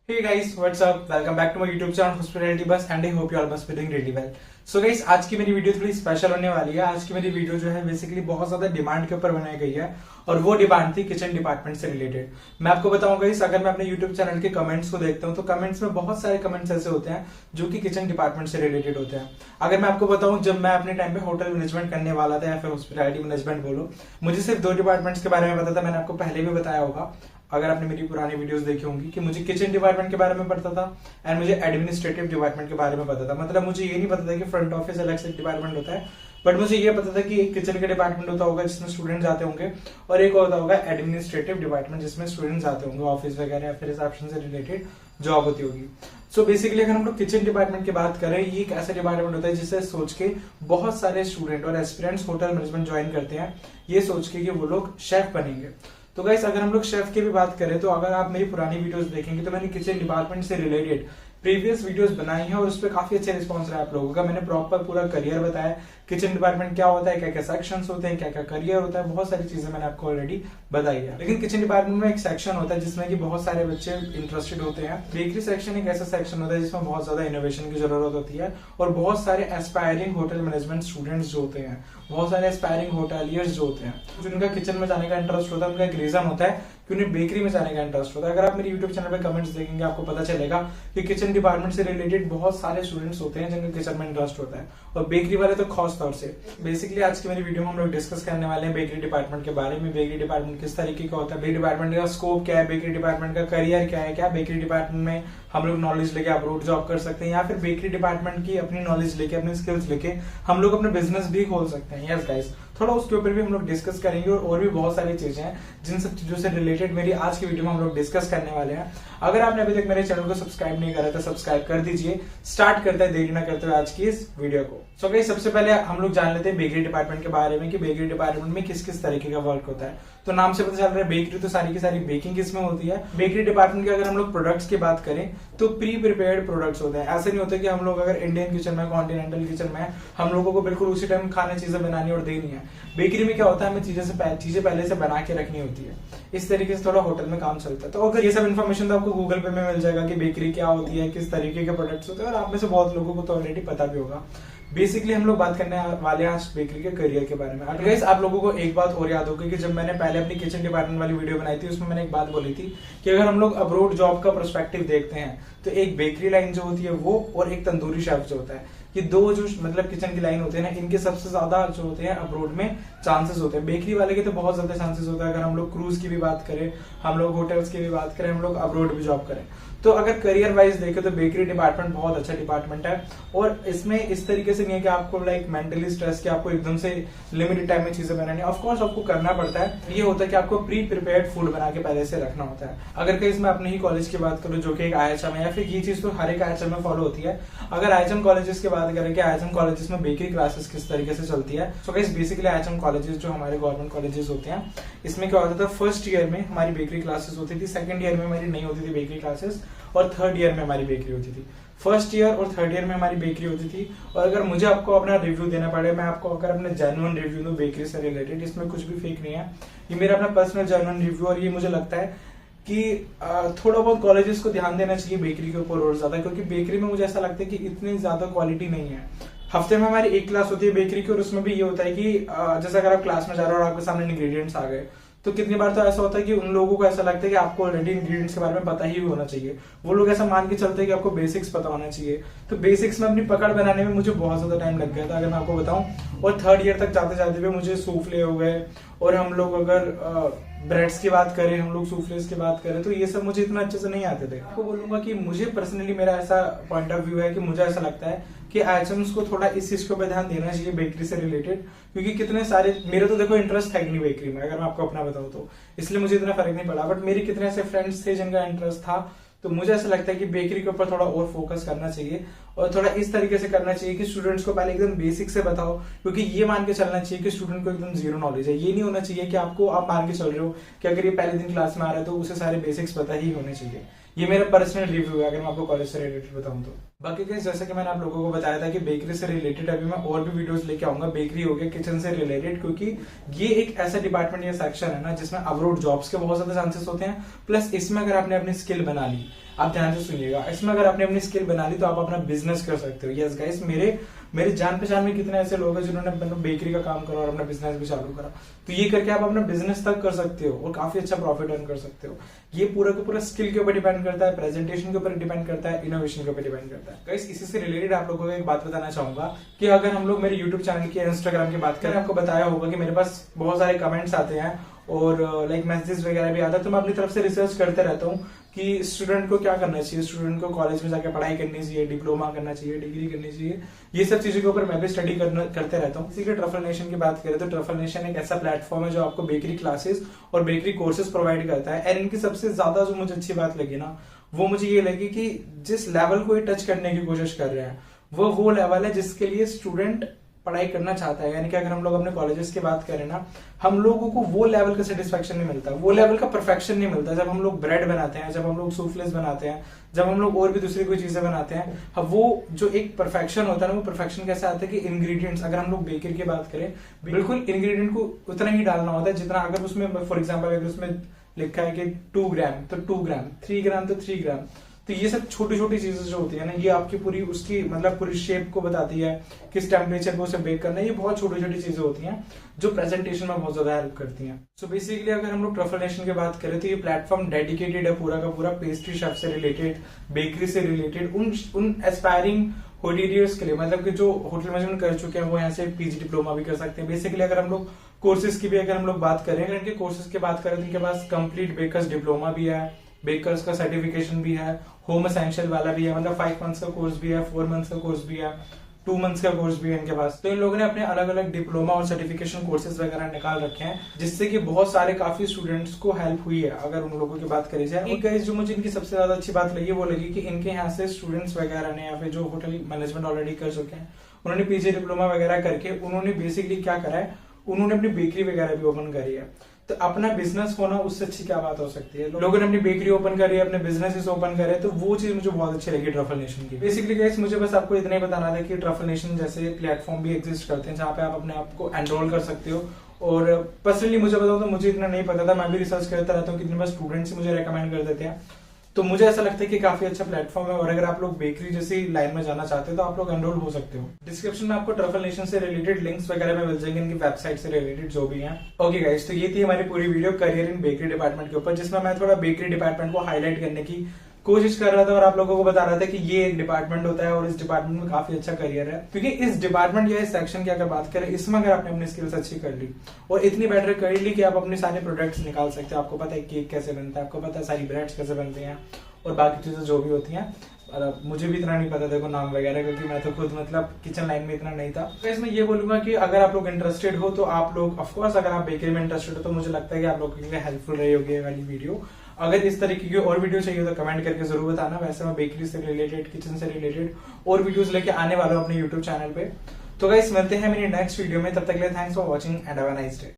Hey guys, what's up? Welcome back to my YouTube channel Hospitality Bus and I hope you all must be doing really well. So guys, आज की मेरी video थोड़ी special होने वाली है। आज की मेरी वीडियो जो है बेसिकली बहुत ज्यादा डिमांड के ऊपर बनाई गई है और वो डिमांड थी किचन डिपार्टमेंट से रिलेटेड। मैं आपको बताऊं गाइस, अगर मैं अपने YouTube चैनल के कमेंट्स को देखता हूं तो कमेंट्स में बहुत सारे कमेंट्स ऐसे होते हैं जो कि किचन डिपार्टमेंट से रिलेटेड होते हैं। अगर मैं आपको बताऊं, जब मैं अपने टाइम पे होटल मैनेजमेंट करने वाला था या फिर हॉस्पिटैलिटी मैनेजमेंट बोलो, मुझे सिर्फ दो डिपार्टमेंट्स के बारे में पता था। मैंने आपको पहले भी बताया होगा अगर आपने मेरी पुरानी वीडियोस देखी होंगी कि मुझे किचन डिपार्टमेंट के बारे में पता था एंड मुझे एडमिनिस्ट्रेटिव डिपार्टमें के बारे में पता था। मतलब मुझे ये नहीं पता था कि फ्रंट ऑफिस अलग से डिपार्टमेंट होता है, बट मुझे ये पता था कि एक किचन का डिपार्टमेंट होता होगा जिसमें स्टूडेंट आते होंगे और एक होता होगा एडमिनिस्ट्रेटिव डिपार्टमेंट जिसमें स्टूडेंट्स आते होंगे, ऑफिस वगैरह या फिर रिसेप्शन से रिलेटेड जॉब होती होगी। सो बेसिकली अगर हम लोग किचन डिपार्टमेंट की बात करें, ये एक ऐसा डिपार्टमेंट होता है जिसे सोच के बहुत सारे स्टूडेंट और एस्पिरेंट्स होटल मैनेजमेंट ज्वाइन करते हैं, ये सोच के कि वो लोग शेफ बनेंगे। तो गाइस, अगर हम लोग शेफ की भी बात करें तो अगर आप मेरी पुरानी वीडियोस देखेंगे तो मैंने किचन डिपार्टमेंट से रिलेटेड प्रीवियस वीडियोस बनाई हैं और उस पर काफी अच्छे रिस्पॉन्स रहा है आप लोगों का। मैंने प्रॉपर पूरा करियर बताया, किचन डिपार्टमेंट क्या होता है, क्या क्या सेक्शंस होते हैं, क्या क्या करियर होता है, बहुत सारी चीजें मैंने आपको ऑलरेडी बताई है। लेकिन किचन डिपार्टमेंट में एक सेक्शन होता है जिसमें कि बहुत सारे बच्चे इंटरेस्टेड होते हैं। बेकरी सेक्शन एक ऐसा सेक्शन होता है जिसमें बहुत ज्यादा इनोवेशन की जरूरत होती है और बहुत सारे एस्पायरिंग होटल मैनेजमेंट स्टूडेंट्स जो होते हैं, बहुत सारे एस्पायरिंग होटलियर्स जो होते हैं, जिनका किचन में जाने का इंटरेस्ट होता है, उनका एक रीजन होता है कि उन्हें बेकरी में जाने का इंटरेस्ट होता है। अगर आप मेरे यूट्यूब चैनल पे कमेंट्स देखेंगे आपको पता चलेगा कि किचन डिपार्टमेंट से रिलेटेड बहुत सारे स्टूडेंट्स होते हैं जिनका किचन में इंटरेस्ट होता है और बेकरी वाले तो खास तौर से। बेसिकली आज की मेरी वीडियो में हम लोग डिस्कस करने वाले हैं बेकरी डिपार्टमेंट के बारे में। बेकरी डिपार्टमेंट किस तरीके का होता है, बेकरी डिपार्टमेंट का स्कोप क्या है, बेकरी डिपार्टमेंट का करियर क्या है, क्या बेकरी डिपार्टमेंट में हम लोग नॉलेज लेके अब्रोड जॉब कर सकते हैं या फिर बेकरी डिपार्टमेंट की अपनी नॉलेज लेके, अपनी स्किल्स लेके हम लोग अपने बिजनेस भी खोल सकते हैं। यस गाइस, थोड़ा उसके ऊपर भी हम लोग डिस्कस करेंगे और भी बहुत सारी चीजें हैं जिन सब चीजों से रिलेटेड मेरी आज की वीडियो में हम लोग डिस्कस करने वाले हैं। अगर आपने अभी तक मेरे चैनल को सब्सक्राइब नहीं करा तो सब्सक्राइब कर दीजिए। स्टार्ट करते हैं देरी ना करते हुए आज की इस वीडियो को। सो गाइस, सबसे पहले हम लोग जान लेते हैं बेकरी डिपार्टमेंट के बारे में कि बेकरी डिपार्टमेंट में किस किस तरीके का वर्क होता है। तो नाम से पता चल रहा है बेकरी, तो सारी की सारी बेकिंग इसमें होती है। बेकरी डिपार्टमेंट के अगर हम लोग प्रोडक्ट्स की बात करें तो प्री प्रिपेयर्ड प्रोडक्ट्स होते हैं। ऐसा नहीं होता कि हम लोग अगर इंडियन किचन में, कॉन्टिनेंटल किचन में हम लोगों को बिल्कुल उसी टाइम खाने चीजें बनानी और देनी है। बेकरी में क्या होता है, हमें चीजें पहले से बना के रखनी होती है। इस तरीके से थोड़ा होटल में काम चलता है। तो अगर ये सब इन्फॉर्मेशन तो आपको गूगल पे में मिल जाएगा कि बेकरी क्या होती है, किस तरीके के प्रोडक्ट्स होते हैं, और आप में से बहुत लोगों को तो ऑलरेडी पता भी होगा। बेसिकली हम लोग बात करने वाले हैं आज बेकरी के करियर के बारे में। गाइस, आप लोगों को एक बात और याद होगी कि जब मैंने पहले अपनी किचन डिपार्टमेंट वाली वीडियो बनाई थी उसमें मैंने एक बात बोली थी कि अगर हम लोग अब्रोड जॉब का पर्सपेक्टिव देखते हैं तो एक बेकरी लाइन जो होती है वो और एक तंदूरी शेफ जो होता है, ये दो जो मतलब किचन की लाइन होते हैं ना, इनके सबसे ज्यादा जो होते हैं अब्रोड में चांसेस होते हैं। बेकरी वाले के तो बहुत ज्यादा चांसेस होता है। अगर हम लोग क्रूज की भी बात करें, हम लोग होटल्स की भी बात करें, हम लोग अब्रोड भी जॉब करें, तो अगर करियर वाइज देखें तो बेकरी डिपार्टमेंट बहुत अच्छा डिपार्टमेंट है। और इसमें इस तरीके से नहीं है कि आपको लाइक मेंटली स्ट्रेस कि आपको एकदम से लिमिटेड टाइम में चीजें बनानी है। ऑफकोर्स आपको करना पड़ता है। ये होता है कि आपको प्री प्रिपेयर्ड फूड बना के पहले से रखना होता है। अगर कहीं मैं अपने ही कॉलेज की बात करूं जो कि एक IHM है, या फिर ये चीज तो हर एक IHM में फॉलो होती है। अगर IHM कॉलेजेस की बात करें कि IHM कॉलेजेस में बेकरी क्लासेस किस तरीके से चलती है, so guys basically IHM colleges जो हमारे गवर्नमेंट कॉलेजेस होते हैं, इसमें क्या होता था, फर्स्ट ईयर में हमारी बेकरी क्लासेस होती थी, सेकंड ईयर में हमारी नहीं होती थी बेकरी क्लासेस, और थर्ड ईयर में हमारी बेकरी होती थी। फर्स्ट ईयर और थर्ड ईयर में हमारी बेकरी होती थी। और अगर मुझे आपको अपना रिव्यू देना पड़े, मैं आपको अगर अपने जेन्युइन रिव्यू दूं बेकरी से रिलेटेड, इसमें कुछ भी फेक नहीं है, ये मेरा अपना पर्सनल जेन्युइन रिव्यू। और ये मुझे लगता है कि थोड़ा बहुत कॉलेजेस को ध्यान देना चाहिए बेकरी के ऊपर और ज्यादा, क्योंकि बेकरी में मुझे ऐसा लगता है कि इतनी ज्यादा क्वालिटी नहीं है। हफ्ते में हमारी एक क्लास होती है बेकरी की और उसमें भी ये होता है कि जैसे अगर आप क्लास में जा रहे हो और आपके सामने इंग्रेडिएंट्स आ गए, तो कितनी बार तो ऐसा होता है कि उन लोगों को ऐसा लगता है कि आपको ऑलरेडी इंग्रेडिएंट्स के बारे में पता ही होना चाहिए। वो लोग ऐसा मान के चलते हैं कि आपको बेसिक्स पता होना चाहिए। तो बेसिक्स में अपनी पकड़ बनाने में मुझे बहुत ज्यादा टाइम लग गया था, अगर मैं आपको बताऊं। और थर्ड ईयर तक जाते जाते भी मुझे सूफले हो गए, और हम लोग अगर ब्रेड्स की बात करें, हम लोग सूफलेस की बात करें, तो ये सब मुझे इतना अच्छे से नहीं आते थे। आपको बोलूंगा कि मुझे पर्सनली मेरा ऐसा पॉइंट ऑफ व्यू है कि मुझे ऐसा लगता है कि IHMs को थोड़ा इस चीज के ऊपर ध्यान देना चाहिए बेकरी से रिलेटेड, क्योंकि कितने सारे, मेरे तो देखो इंटरेस्ट है नहीं बेकरी में, अगर मैं आपको अपना बताऊं तो, इसलिए मुझे इतना फर्क नहीं पड़ा। बट मेरे कितने ऐसे फ्रेंड्स थे जिनका इंटरेस्ट था, तो मुझे ऐसा लगता है कि बेकरी के ऊपर थोड़ा और फोकस करना चाहिए और थोड़ा इस तरीके से करना चाहिए कि स्टूडेंट्स को पहले एकदम बेसिक से बताओ, क्योंकि ये मान के चलना चाहिए कि स्टूडेंट को एकदम जीरो नॉलेज है। ये नहीं होना चाहिए कि आप मान के चल रहे हो कि अगर ये पहले दिन क्लास में आ रहा है तो उसे सारे बेसिक्स पता ही होने चाहिए। ये मेरा पर्सनल रिव्यू है अगर मैं आपको कॉलेज से रिलेटेड बताऊं तो। बाकी गाइस, जैसे कि मैंने आप लोगों को बताया था कि बेकरी से रिलेटेड अभी मैं और भी वीडियोस लेके आऊंगा, बेकरी हो गया, किचन से रिलेटेड, क्योंकि ये एक ऐसा डिपार्टमेंट या सेक्शन है ना जिसमें अब्रोड जॉब्स के बहुत ज्यादा चांसेस होते हैं। प्लस इसमें अगर आपने अपनी स्किल बना ली, आप ध्यान से सुनिएगा। इसमें अगर आपने अपनी स्किल बना ली तो आप अपना बिजनेस कर सकते हो। यस गाइस, मेरे जान पहचान में कितने ऐसे लोग हैं जिन्होंने बेकरी का काम करा और अपना बिजनेस भी चालू करा। तो ये करके आप अपना बिजनेस तक कर सकते हो और काफी अच्छा प्रॉफिट अर्न कर सकते हो। ये पूरा का पूरा स्किल के ऊपर डिपेंड करता है, प्रेजेंटेशन के ऊपर डिपेंड करता है, इनोवेशन के ऊपर डिपेंड करता है। गाइस, इसी से रिलेटेड आप लोगों को एक बात बताना चाहूंगा कि अगर हम लोग मेरे यूट्यूब चैनल की, इंस्टाग्राम की बात करें, आपको बताया होगा कि मेरे पास बहुत सारे कमेंट्स आते हैं और लाइक मैसेजेस वगैरह भी आता है। तो मैं अपनी तरफ से रिसर्च करते रहता हूँ कि स्टूडेंट को क्या करना चाहिए, स्टूडेंट को कॉलेज में जाकर पढ़ाई करनी चाहिए, डिप्लोमा करना चाहिए, डिग्री करनी चाहिए, ये सब चीजों के ऊपर मैं भी स्टडी करते रहता हूँ। इसी के ट्रफल नेशन की बात करें तो ट्रफल नेशन एक ऐसा प्लेटफॉर्म है जो आपको बेकरी क्लासेस और बेकरी कोर्सेज प्रोवाइड करता है। और इनकी सबसे ज्यादा जो मुझे अच्छी बात लगी ना, वो मुझे ये लगी कि जिस लेवल को ये टच करने की कोशिश कर रहे हैं वो लेवल है जिसके लिए स्टूडेंट पढ़ाई करना चाहता है। यानी कि अगर हम लोग अपने कॉलेजेस की बात करें ना, हम लोगों को वो लेवल का सेटिस्फेक्शन नहीं मिलता, वो लेवल का परफेक्शन नहीं मिलता जब हम लोग ब्रेड बनाते हैं, जब हम लोग सूफलेस बनाते हैं, जब हम लोग और भी दूसरी कोई चीजें बनाते हैं। अब वो जो एक परफेक्शन होता है ना, वो परफेक्शन कैसे आता है कि इंग्रेडिएंट्स, अगर हम लोग बेकरी की बात करें, बिल्कुल इंग्रेडिएंट को उतना ही डालना होता है जितना, अगर उसमें फॉर एग्जाम्पल अगर उसमें लिखा है कि 2 ग्राम तो 2 ग्राम, 3 ग्राम तो 3 ग्राम। तो ये सब छोटी छोटी चीजें जो होती है ना, ये आपकी पूरी उसकी मतलब पूरी शेप को बताती है, किस टेम्परेचर पे उसे बेक करना है। ये बहुत छोटी छोटी चीजें होती हैं जो प्रेजेंटेशन में बहुत ज्यादा हेल्प करती हैं। सो बेसिकली अगर हम लोग ट्रफल नेशन की बात करें तो ये प्लेटफॉर्म डेडिकेटेड है पूरा का पूरा पेस्ट्री शेफ से रिलेटेड, बेकरी से रिलेटेड, उन एस्पायरिंग होटेलियर्स के लिए, मतलब कि जो होटल मैनेजमेंट कर चुके हैं वो यहाँ से पीजी डिप्लोमा भी कर सकते हैं। बेसिकली अगर हम लोग कोर्सेज की भी अगर हम लोग बात करें, अगर इनके कोर्सेज की बात करें तो इनके पास कंप्लीट बेकर्स डिप्लोमा भी है, बेकर्स का सर्टिफिकेशन भी है, होम एसेंशियल वाला भी है, मतलब 5 मंथ्स का कोर्स भी है, 4 मंथ्स का कोर्स भी है, 2 मंथ्स का कोर्स भी है इनके पास। तो इन लोगों ने अपने अलग अलग डिप्लोमा और सर्टिफिकेशन कोर्सेज वगैरह निकाल रखे हैं, जिससे कि बहुत सारे काफी स्टूडेंट्स को हेल्प हुई है। अगर उन लोगों की बात करी जाए, एक गाइस जो मुझे इनकी सबसे ज्यादा अच्छी बात लगी वो लगी कि इनके यहाँ से स्टूडेंट्स वगैरह ने या फिर जो होटल मैनेजमेंट ऑलरेडी कर चुके हैं, उन्होंने पीजी डिप्लोमा वगैरह करके उन्होंने बेसिकली क्या करा है, उन्होंने अपनी बेकरी वगैरह भी ओपन करी है। तो अपना बिजनेस होना उससे अच्छी क्या बात हो सकती है। लोगों ने अपनी बेकरी ओपन करी, अपने बिजनेसेस ओपन करे, तो वो चीज मुझे बहुत अच्छी लगी ट्रफल नेशन की। बेसिकली गाइस मुझे बस आपको इतना ही बताना था कि ट्रफल नेशन जैसे प्लेटफॉर्म भी एग्जिस्ट करते हैं जहाँ पे आप अपने आप को एनरोल कर सकते हो। और पर्सनली मुझे बताऊं तो मुझे इतना नहीं पता था, मैं भी रिसर्च करता रहता हूँ, कितने बार स्टूडेंट्स मुझे रेकमेंड कर देते हैं। तो मुझे ऐसा लगता है कि काफी अच्छा प्लेटफॉर्म है और अगर आप लोग बेकरी जैसी लाइन में जाना चाहते हो तो आप लोग एनरोल हो सकते हो। डिस्क्रिप्शन में आपको ट्रफल नेशन से रिलेटेड लिंक्स वगैरह में मिल जाएंगे, इनकी वेबसाइट से रिलेटेड जो भी हैं। ओके गाइस, तो ये थी हमारी पूरी video career in bakery department के ऊपर, जिसमें मैं थोड़ा बेकरी डिपार्टमेंट को हाईलाइट करने की कोशिश कर रहा था और आप लोगों को बता रहा था कि ये एक डिपार्टमेंट होता है और इस डिपार्टमेंट में काफी अच्छा करियर है। क्योंकि इस डिपार्टमेंट या इस सेक्शन की अगर बात करें, इसमें अगर आपने अपनी स्किल्स अच्छी कर ली और इतनी बेटर कर ली कि आप अपने सारे प्रोडक्ट्स निकाल सकते हैं, आपको पता है केक कैसे बनता है, आपको पता है सारी ब्रेड्स कैसे बनते हैं और बाकी चीजें जो भी होती हैं। मुझे भी इतना नहीं पता देखो नाम वगैरह, क्योंकि मैं तो खुद मतलब किचन लाइन में इतना नहीं था। तो इसमें ये बोलूंगा कि अगर आप लोग इंटरेस्टेड हो तो आप लोग ऑफकोर्स, अगर आप बेकरी में इंटरेस्टेड हो तो मुझे लगता है कि आप लोगों के लिए हेल्पफुल रही होगी ये वाली वीडियो। अगर इस तरीके की और वीडियो चाहिए तो कमेंट करके जरूर बताना। वैसे मैं बेकरी से रिलेटेड, किचन से रिलेटेड और वीडियोस लेके आने वाला हूँ अपने यूट्यूब चैनल पे। तो गाइस मिलते हैं मेरी नेक्स्ट वीडियो में, तब तक के लिए thanks for watching and have a nice day.